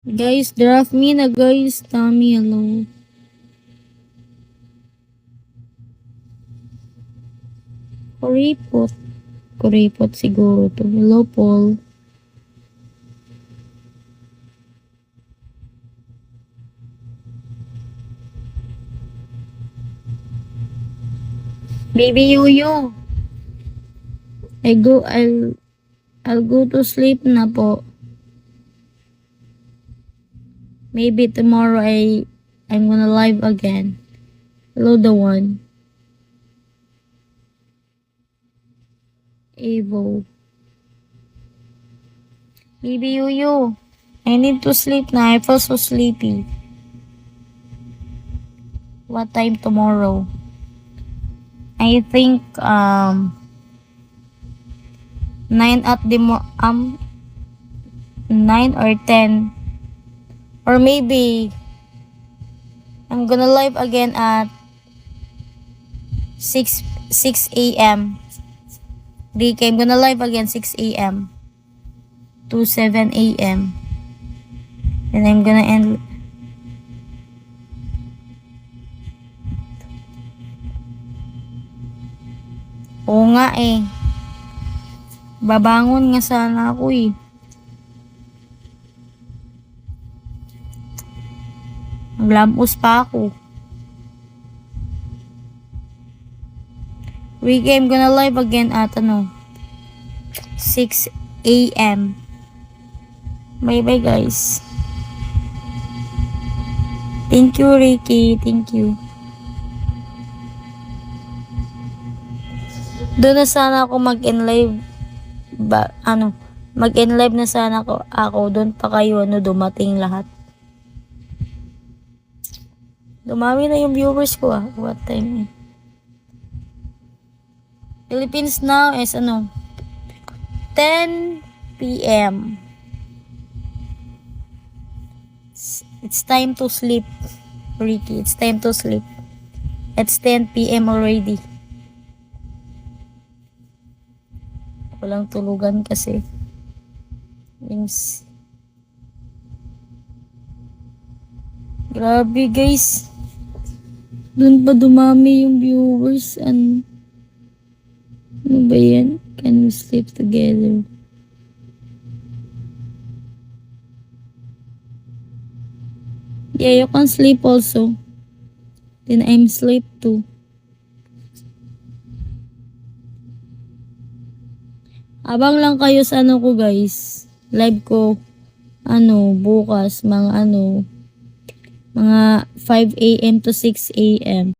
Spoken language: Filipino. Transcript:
Guys, draft me na guys. Tommy, hello. Kuripot. Kuripot siguro to. Hello, Paul. Baby Yoyo. I'll go to sleep na po. Maybe tomorrow I'm gonna live again. Hello, the one. Evo. Baby Yoyo. I need to sleep na. I feel so sleepy. What time tomorrow? I think 9 at the 9 or 10, or maybe I'm gonna live again at 6 a.m. DK, I'm gonna live again 6 a.m. to 7 a.m. and I'm gonna end. Oo nga eh. Babangon nga sana ako eh. Maglamos pa ako. Ricky, I'm gonna live again at 6 a.m. Bye bye guys. Thank you Ricky. Thank you. Doon na sana ako mag-in-live. Mag-in-live na sana ako. Doon pa kayo, dumating lahat. Dumami na yung viewers ko What time eh? Philippines now is 10 p.m. It's time to sleep, Ricky. It's time to sleep. It's 10 p.m. already. Walang tulugan kasi. Grabe guys. Doon pa dumami yung viewers. Ano ba yan? Can we sleep together? Yeah, you can sleep also. Then I'm sleep too. Abang lang kayo sa ko guys. Live ko bukas mga 5 a.m. to 6 a.m.